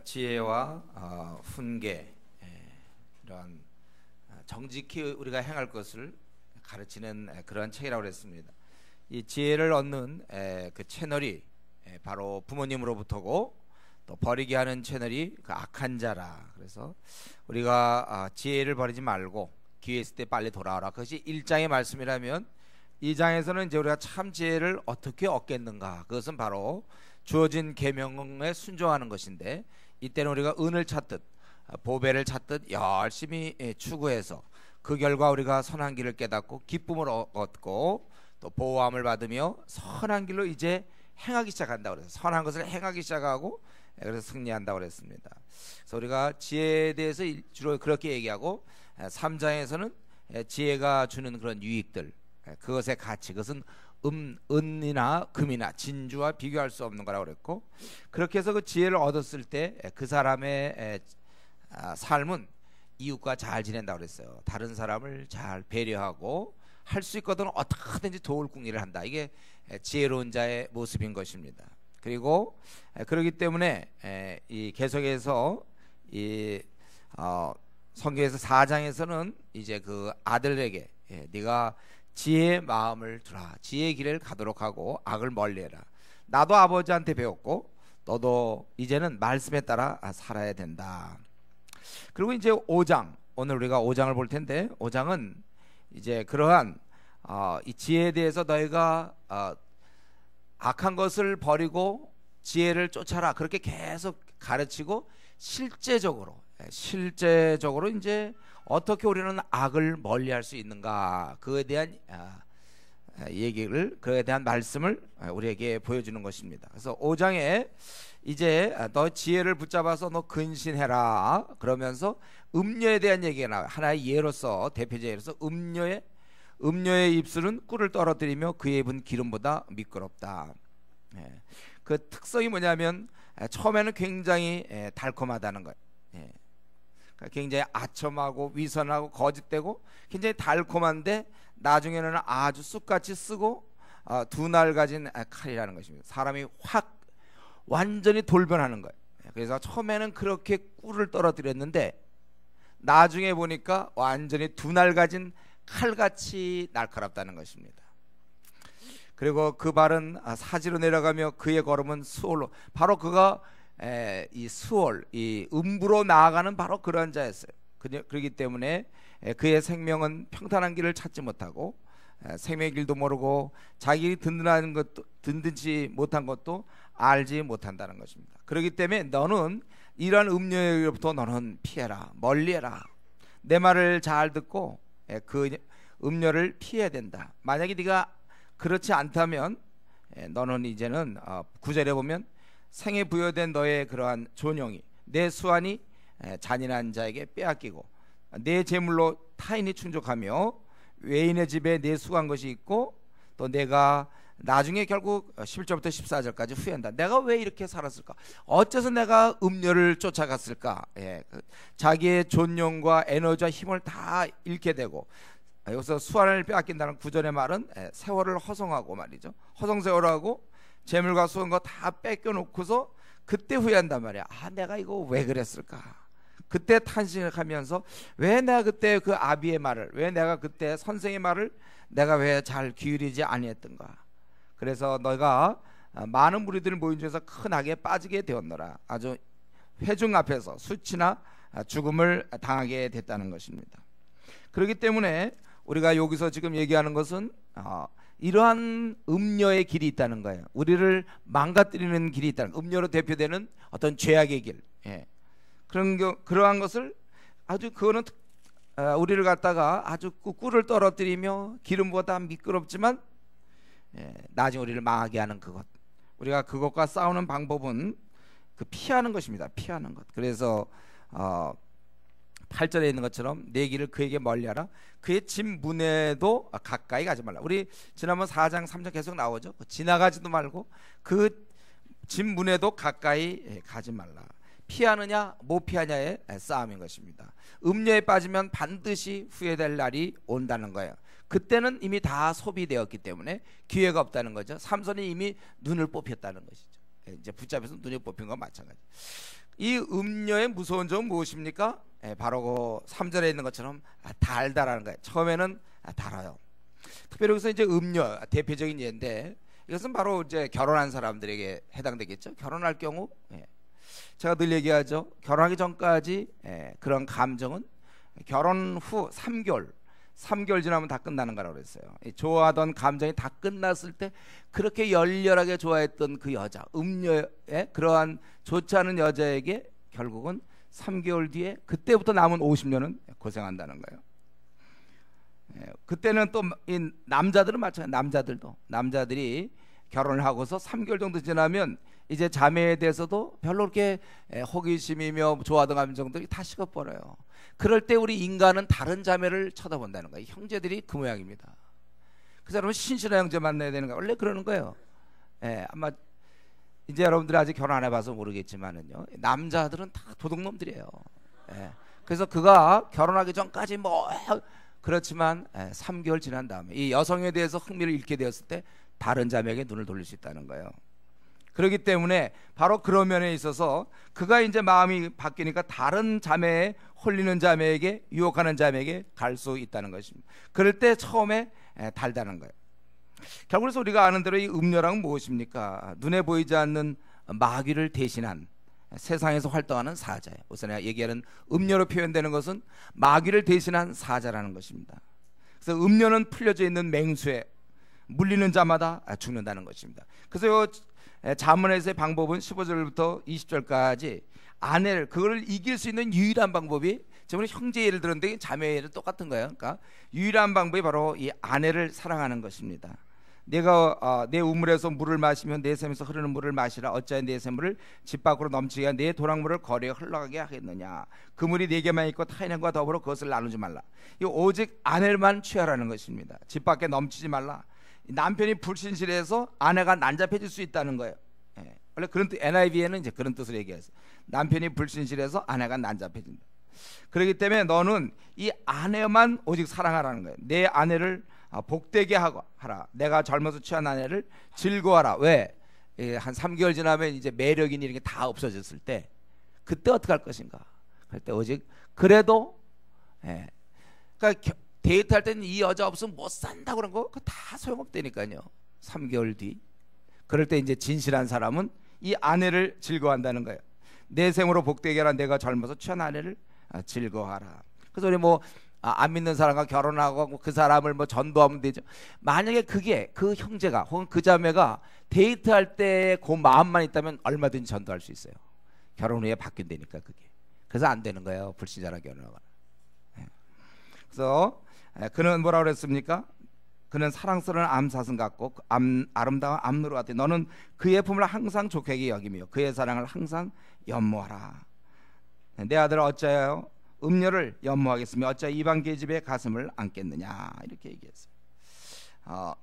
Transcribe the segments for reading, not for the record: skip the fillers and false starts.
지혜와 훈계, 이런 정직히 우리가 행할 것을 가르치는 그런 책이라고 그랬습니다. 이 지혜를 얻는 그 채널이 바로 부모님으로부터고, 또 버리게 하는 채널이 그 악한 자라. 그래서 우리가 지혜를 버리지 말고 기회 있을 때 빨리 돌아와라. 그것이 1장의 말씀이라면 2장에서는 이제 우리가 참 지혜를 어떻게 얻겠는가, 그것은 바로 주어진 계명에 순종하는 것인데, 이때는 우리가 은을 찾듯 보배를 찾듯 열심히 추구해서 그 결과 우리가 선한 길을 깨닫고 기쁨을 얻고 또 보호함을 받으며 선한 길로 이제 행하기 시작한다고 그래서 선한 것을 행하기 시작하고, 그래서 승리한다고 그랬습니다. 그래서 우리가 지혜에 대해서 주로 그렇게 얘기하고, 3장에서는 지혜가 주는 그런 유익들, 그것의 가치, 그것은 은이나 금이나 진주와 비교할 수 없는 거라고 그랬고, 그렇게 해서 그 지혜를 얻었을 때 그 사람의 삶은 이웃과 잘 지낸다고 그랬어요. 다른 사람을 잘 배려하고 할 수 있거든 어떻게든지 도울 궁리를 한다. 이게 지혜로운 자의 모습인 것입니다. 그리고 그렇기 때문에 이 계속해서 이 성경에서 4장에서는 이제 그 아들에게 네가 지혜의 마음을 두라, 지혜의 길을 가도록 하고 악을 멀리해라. 나도 아버지한테 배웠고 너도 이제는 말씀에 따라 살아야 된다. 그리고 이제 5장, 오늘 우리가 5장을 볼 텐데, 5장은 이제 그러한 이 지혜에 대해서 너희가 악한 것을 버리고 지혜를 쫓아라, 그렇게 계속 가르치고 실제적으로 이제 어떻게 우리는 악을 멀리할 수 있는가, 그에 대한 얘기를, 그에 대한 말씀을 우리에게 보여주는 것입니다. 그래서 5장에 이제 너 지혜를 붙잡아서 너 근신해라 그러면서 음녀에 대한 얘기가 나와요. 하나의 예로서, 대표적 예로서 음녀의 입술은 꿀을 떨어뜨리며 그의 입은 기름보다 미끄럽다. 그 특성이 뭐냐면 처음에는 굉장히 달콤하다는 거예요. 굉장히 아첨하고 위선하고 거짓되고 굉장히 달콤한데, 나중에는 아주 쑥같이 쓰고 두 날 가진 칼이라는 것입니다. 사람이 확 완전히 돌변하는 거예요. 그래서 처음에는 그렇게 꿀을 떨어뜨렸는데 나중에 보니까 완전히 두 날 가진 칼같이 날카롭다는 것입니다. 그리고 그 발은 사지로 내려가며 그의 걸음은 수월로, 바로 그가 이 수월, 이 음부로 나아가는 바로 그런 자였어요. 그렇기 때문에 그의 생명은 평탄한 길을 찾지 못하고 생명의 길도 모르고 자기 든든한 것도, 든든지 못한 것도 알지 못한다는 것입니다. 그렇기 때문에 너는 이러한 음료로부터 너는 피해라, 멀리해라. 내 말을 잘 듣고 그 음료를 피해야 된다. 만약에 네가 그렇지 않다면 너는 이제는 9절에 보면 생에 부여된 너의 그러한 존영이, 내 수완이 잔인한 자에게 빼앗기고 내 재물로 타인이 충족하며 외인의 집에 내 수고한 것이 있고, 또 내가 나중에 결국 11절부터 14절까지 후회한다. 내가 왜 이렇게 살았을까? 어째서 내가 음료를 쫓아갔을까? 자기의 존영과 에너지와 힘을 다 잃게 되고, 여기서 수완을 빼앗긴다는 9절의 말은 세월을 허송하고 말이죠. 허송세월하고 재물과 수원 거 다 뺏겨놓고서 그때 후회한단 말이야. 내가 이거 왜 그랬을까? 그때 탄식하면서 왜 내가 그때 그 아비의 말을, 왜 내가 그때 선생의 말을 내가 왜 잘 기울이지 아니했던가. 그래서 너가 많은 무리들 모인 중에서 큰 악에 빠지게 되었노라. 아주 회중 앞에서 수치나 죽음을 당하게 됐다는 것입니다. 그렇기 때문에 우리가 여기서 지금 얘기하는 것은 이러한 음녀의 길이 있다는 거예요. 우리를 망가뜨리는 길이 있다는, 음녀로 대표되는 어떤 죄악의 길, 그러한 것을 아주, 그거는 우리를 갖다가 아주 꿀을 떨어뜨리며 기름보다 미끄럽지만 나중에 우리를 망하게 하는 그것, 우리가 그것과 싸우는 방법은 그 피하는 것입니다. 피하는 것. 그래서 8절에 있는 것처럼 내 길을 그에게 멀리하라. 그의 집 문에도 가까이 가지 말라. 우리 지난번 4장 3장 계속 나오죠. 지나가지도 말고 그 집 문에도 가까이 가지 말라. 피하느냐 못 피하냐의 싸움인 것입니다. 음료에 빠지면 반드시 후회될 날이 온다는 거예요. 그때는 이미 다 소비되었기 때문에 기회가 없다는 거죠. 삼손이 이미 눈을 뽑혔다는 것이죠. 이제 붙잡혀서 눈이 뽑힌 건 마찬가지. 이 음녀의 무서운 점은 무엇입니까? 바로 그 3절에 있는 것처럼 달다라는 거예요. 처음에는 달아요. 특별히 여기서 이제 음녀 대표적인 예인데 이것은 바로 이제 결혼한 사람들에게 해당되겠죠. 결혼할 경우 제가 늘 얘기하죠. 결혼하기 전까지 그런 감정은 결혼 후 3개월 지나면 다 끝나는 거라고 그랬어요. 좋아하던 감정이 다 끝났을 때 그렇게 열렬하게 좋아했던 그 여자, 음녀의 그러한 좋지 않은 여자에게 결국은 3개월 뒤에 그때부터 남은 50년은 고생한다는 거예요. 그때는 또 이 남자들은 마찬가지. 남자들이 결혼을 하고서 3개월 정도 지나면 이제 자매에 대해서도 별로 그렇게 호기심이며 좋아하던 감정들이 다 식어버려요. 그럴 때 우리 인간은 다른 자매를 쳐다본다는 거예요. 형제들이 그 모양입니다. 그래서 여러분 신실한 형제 만나야 되는 거예요. 원래 그러는 거예요. 아마 이제 여러분들이 아직 결혼 안 해봐서 모르겠지만은요, 남자들은 다 도둑놈들이에요. 그래서 그가 결혼하기 전까지 뭐 그렇지만 3개월 지난 다음에 이 여성에 대해서 흥미를 잃게 되었을 때 다른 자매에게 눈을 돌릴 수 있다는 거예요. 그렇기 때문에 바로 그런 면에 있어서 그가 이제 마음이 바뀌니까 다른 자매에 홀리는 자매에게, 유혹하는 자매에게 갈 수 있다는 것입니다. 그럴 때 처음에 달다는 거예요. 결국에서 우리가 아는 대로 이 음녀란 무엇입니까? 눈에 보이지 않는 마귀를 대신한 세상에서 활동하는 사자예요. 우선 내가 얘기하는 음녀로 표현되는 것은 마귀를 대신한 사자라는 것입니다. 그래서 음녀는 풀려져 있는 맹수에 물리는 자마다 죽는다는 것입니다. 그래서 이 잠언에서의 방법은 15절부터 20절까지 아내를, 그걸 이길 수 있는 유일한 방법이, 지금 형제 예를 들었는데 자매 예를 똑같은 거예요. 그러니까 유일한 방법이 바로 이 아내를 사랑하는 것입니다. 내가 내 우물에서 물을 마시면 내 샘에서 흐르는 물을 마시라. 어찌하여 내 샘물을 집 밖으로 넘치게 내 도랑물을 거리에 흘러가게 하겠느냐. 그 물이 내게만 있고 타인과 더불어 그것을 나누지 말라. 이 오직 아내만 취하라는 것입니다. 집 밖에 넘치지 말라. 남편이 불신실해서 아내가 난잡해질 수 있다는 거예요. 원래 그런 뜻, NIV에는 이제 그런 뜻을 얘기해서 남편이 불신실해서 아내가 난잡해진다. 그렇기 때문에 너는 이 아내만 오직 사랑하라는 거예요. 내 아내를 복되게 하라. 내가 젊어서 취한 아내를 즐거워하라. 왜? 한 3개월 지나면 이제 매력이니 이런 게 다 없어졌을 때 그때 어떻게 할 것인가? 그때 오직 그래도 그러니까 데이트할 때는 이 여자 없으면 못 산다 그런 거 그거 다 소용없다니까요. 3개월 뒤 그럴 때 이제 진실한 사람은 이 아내를 즐거워한다는 거예요. 내 생으로 복되게 하라. 내가 젊어서 취한 아내를 즐거워하라. 그래서 우리 뭐 안 믿는 사람과 결혼하고 그 사람을 뭐 전도하면 되죠. 만약에 그게 그 형제가 혹은 그 자매가 데이트할 때 그 마음만 있다면 얼마든지 전도할 수 있어요. 결혼 후에 바뀐다니까 그게. 그래서 안 되는 거예요. 불신자라 결혼하거나. 그래서 그는 뭐라고 그랬습니까? 그는 사랑스러운 암사슴 같고 아름다운 암누루 같아. 너는 그의 품을 항상 좋게 여기며 그의 사랑을 항상 연모하라. 내 아들 어찌하여 음녀를 연모하겠으며 어찌하여 이방 계집의 가슴을 안겠느냐. 이렇게 얘기했어요.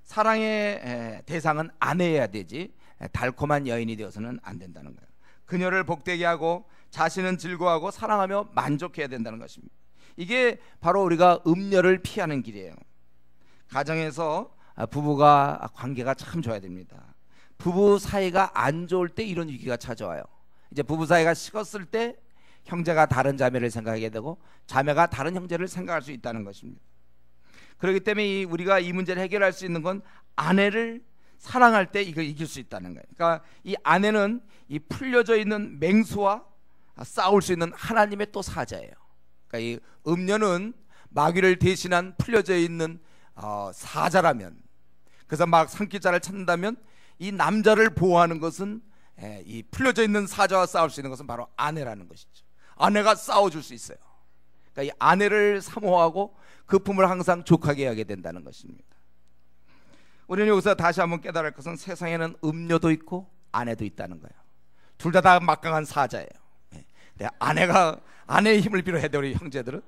사랑의 대상은 아내여야 되지 달콤한 여인이 되어서는 안 된다는 거예요. 그녀를 복되게 하고 자신은 즐거워하고 사랑하며 만족해야 된다는 것입니다. 이게 바로 우리가 음녀를 피하는 길이에요. 가정에서 부부가 관계가 참 좋아야 됩니다. 부부 사이가 안 좋을 때 이런 위기가 찾아와요. 이제 부부 사이가 식었을 때 형제가 다른 자매를 생각하게 되고 자매가 다른 형제를 생각할 수 있다는 것입니다. 그렇기 때문에 우리가 이 문제를 해결할 수 있는 건 아내를 사랑할 때 이걸 이길 수 있다는 거예요. 그러니까 이 아내는 이 풀려져 있는 맹수와 싸울 수 있는 하나님의 또 사자예요. 그러니까 이 음녀는 마귀를 대신한 풀려져 있는 사자라면, 그래서 막 산기자를 찾는다면 이 남자를 보호하는 것은 이 풀려져 있는 사자와 싸울 수 있는 것은 바로 아내라는 것이죠. 아내가 싸워줄 수 있어요. 그러니까 이 아내를 사모하고 그 품을 항상 족하게 하게 된다는 것입니다. 우리는 여기서 다시 한번 깨달을 것은 세상에는 음녀도 있고 아내도 있다는 거예요. 둘 다 막강한 사자예요. 아내가 아내의 힘을 빌어야 돼요. 우리 형제들은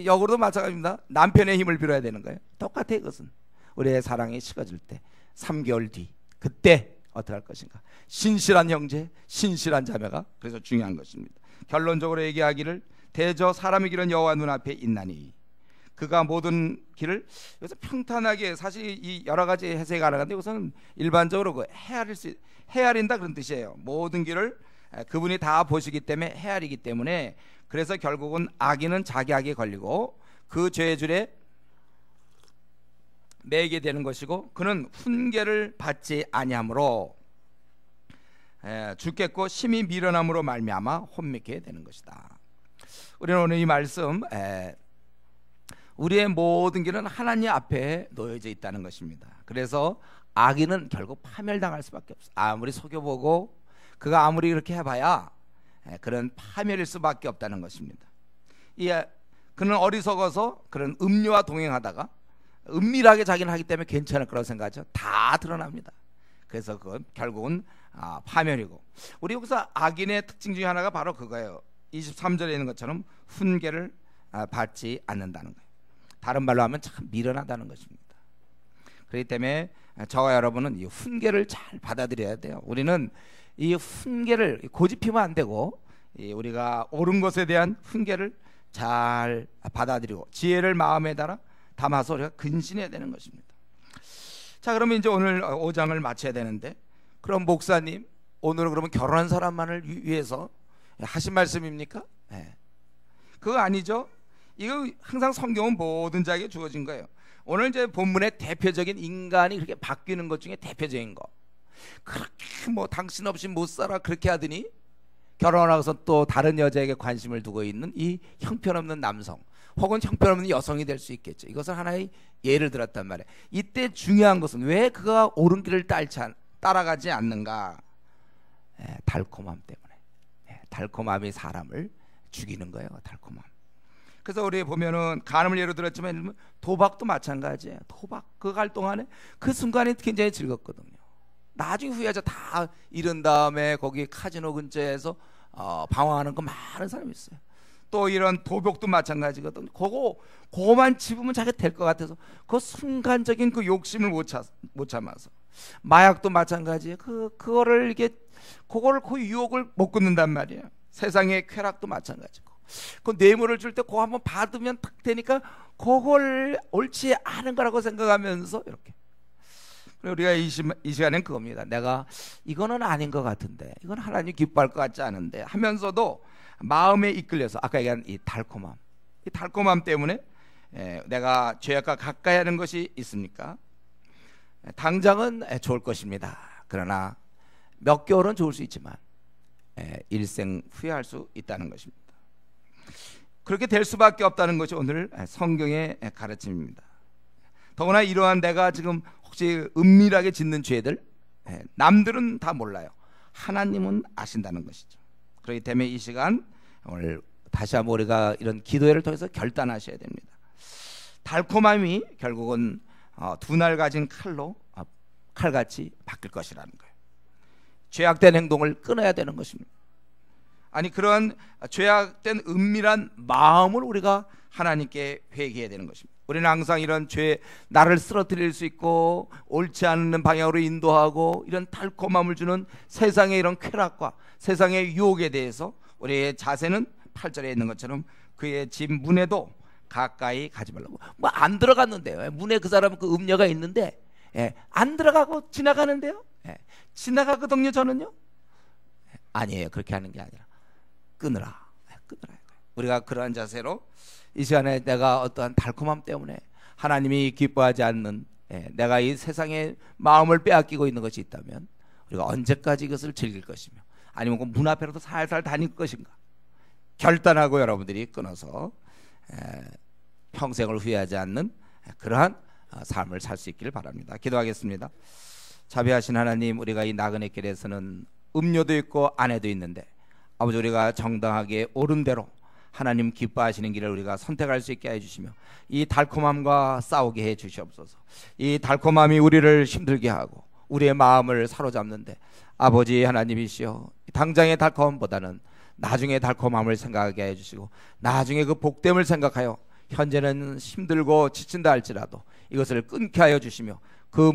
역으로도 마찬가지입니다. 남편의 힘을 빌어야 되는 거예요. 똑같아요. 그것은 우리의 사랑이 식어질 때 3개월 뒤 그때 어떻게 할 것인가. 신실한 형제, 신실한 자매가 그래서 중요한 것입니다. 결론적으로 얘기하기를 대저 사람의 길은 여호와 눈앞에 있나니 그가 모든 길을, 여기서 평탄하게 사실 이 여러 가지 해석이 가능한데 우선 일반적으로 그 헤아린다 그런 뜻이에요. 모든 길을 그분이 다 보시기 때문에 헤아리기 때문에, 그래서 결국은 악인은 자기 악에 걸리고 그 죄의 줄에 매게 되는 것이고, 그는 훈계를 받지 아니하므로 죽겠고 심히 미련함으로 말미암아 혼미케 되는 것이다. 우리는 오늘 이 말씀, 우리의 모든 길은 하나님 앞에 놓여져 있다는 것입니다. 그래서 악인은 결국 파멸당할 수밖에 없어. 아무리 속여보고 그가 아무리 그렇게 해봐야 그런 파멸일 수밖에 없다는 것입니다. 그는 어리석어서 그런 음료와 동행하다가 은밀하게 자기는 하기 때문에 괜찮을 거라고 생각하죠. 다 드러납니다. 그래서 그건 결국은 파멸이고, 우리 여기서 악인의 특징 중에 하나가 바로 그거예요. 23절에 있는 것처럼 훈계를 받지 않는다는 거예요. 다른 말로 하면 참 미련하다는 것입니다. 그렇기 때문에 저와 여러분은 이 훈계를 잘 받아들여야 돼요. 우리는 이 훈계를 고집피면 안 되고, 우리가 옳은 것에 대한 훈계를 잘 받아들이고 지혜를 마음에 담아서 우리가 근신해야 되는 것입니다. 자, 그러면 이제 오늘 5장을 마쳐야 되는데, 그럼 목사님 오늘은 그러면 결혼한 사람만을 위해서 하신 말씀입니까? 그거 아니죠. 이거 항상 성경은 모든 자에게 주어진 거예요. 오늘 이제 본문의 대표적인 인간이 그렇게 바뀌는 것 중에 대표적인 거, 그렇게 뭐 당신 없이 못 살아 그렇게 하더니 결혼하고서 또 다른 여자에게 관심을 두고 있는 이 형편없는 남성, 혹은 형편없는 여성이 될 수 있겠죠. 이것은 하나의 예를 들었단 말이에요. 이때 중요한 것은 왜 그가 옳은 길을 따라가지 않는가? 달콤함 때문에. 달콤함이 사람을 죽이는 거예요. 달콤함. 그래서 우리 보면은 간음을 예로 들었지만 도박도 마찬가지예요. 도박 그거 할 동안에 그 순간이 굉장히 즐겁거든요. 나중에 후회하죠. 다 잃은 다음에 거기 카지노 근처에서 방황하는 거 많은 사람이 있어요. 또 이런 도벽도 마찬가지거든요. 그거만 집으면 자기가 될 것 같아서 그 순간적인 그 욕심을 못 참아서. 마약도 마찬가지예요. 그거를 그 유혹을 못 끊는단 말이에요. 세상의 쾌락도 마찬가지고. 그 뇌물을 줄 때 그거 한번 받으면 탁 되니까 그걸 옳지 않은 거라고 생각하면서 이렇게. 우리가 이 시간엔 그겁니다. 내가 이거는 아닌 것 같은데, 이건 하나님 기뻐할 것 같지 않은데 하면서도 마음에 이끌려서 아까 얘기한 이 달콤함 때문에 내가 죄악과 가까이 하는 것이 있습니까? 당장은 좋을 것입니다. 그러나 몇 개월은 좋을 수 있지만 일생 후회할 수 있다는 것입니다. 그렇게 될 수밖에 없다는 것이 오늘 성경의 가르침입니다. 더구나 이러한 내가 지금 혹시 은밀하게 짓는 죄들, 남들은 다 몰라요. 하나님은 아신다는 것이죠. 그렇기 때문에 이 시간 오늘 다시 한번 우리가 이런 기도회를 통해서 결단하셔야 됩니다. 달콤함이 결국은 두 날 가진 칼같이 바뀔 것이라는 거예요. 죄악된 행동을 끊어야 되는 것입니다. 아니, 그런 죄악된 은밀한 마음을 우리가 하나님께 회개해야 되는 것입니다. 우리는 항상 이런 죄, 나를 쓰러뜨릴 수 있고 옳지 않은 방향으로 인도하고 이런 달콤함을 주는 세상의 이런 쾌락과 세상의 유혹에 대해서 우리의 자세는 8절에 있는 것처럼 그의 집 문에도 가까이 가지 말라고. 뭐 안 들어갔는데요. 문에 그 사람은 그 음녀가 있는데 안 들어가고 지나가는데요. 지나가거든요. 저는요. 아니에요. 그렇게 하는 게 아니라 끊으라. 우리가 그러한 자세로 이 시간에 내가 어떠한 달콤함 때문에 하나님이 기뻐하지 않는 내가 이 세상의 마음을 빼앗기고 있는 것이 있다면 우리가 언제까지 이것을 즐길 것이며, 아니면 그 문 앞에라도 살살 다닐 것인가 결단하고 여러분들이 끊어서 평생을 후회하지 않는 그러한 삶을 살 수 있기를 바랍니다. 기도하겠습니다. 자비하신 하나님, 우리가 이 나그네 길에서는 음료도 있고 아내도 있는데 아버지, 우리가 정당하게 옳은 대로 하나님 기뻐하시는 길을 우리가 선택할 수 있게 해주시며 이 달콤함과 싸우게 해 주시옵소서. 이 달콤함이 우리를 힘들게 하고 우리의 마음을 사로잡는데 아버지 하나님이시여, 당장의 달콤함보다는 나중의 달콤함을 생각하게 해주시고 나중에 그 복됨을 생각하여 현재는 힘들고 지친다 할지라도 이것을 끊게 하여 주시며 그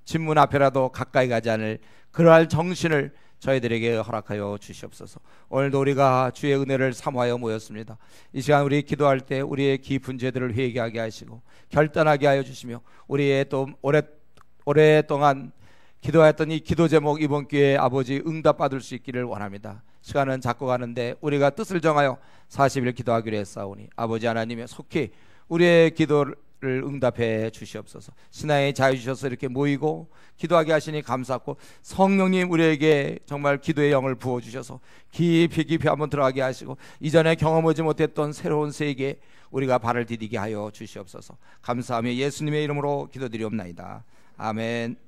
집문 앞에라도 가까이 가지 않을 그러할 정신을 저희들에게 허락하여 주시옵소서. 오늘도 우리가 주의 은혜를 사모하여 모였습니다. 이 시간 우리 기도할 때 우리의 깊은 죄들을 회개하게 하시고 결단하게 하여 주시며 우리의 또 오랫동안 기도하였던 이 기도 제목 이번 기회에 아버지 응답받을 수 있기를 원합니다. 시간은 자꾸 가는데 우리가 뜻을 정하여 40일 기도하기로 했사오니 아버지 하나님의 속히 우리의 기도를 응답해 주시옵소서. 신앙의 자유 주셔서 이렇게 모이고 기도하게 하시니 감사하고, 성령님 우리에게 정말 기도의 영을 부어주셔서 깊이 한번 들어가게 하시고 이전에 경험하지 못했던 새로운 세계에 우리가 발을 디디게 하여 주시옵소서. 감사하며 예수님의 이름으로 기도드리옵나이다. 아멘.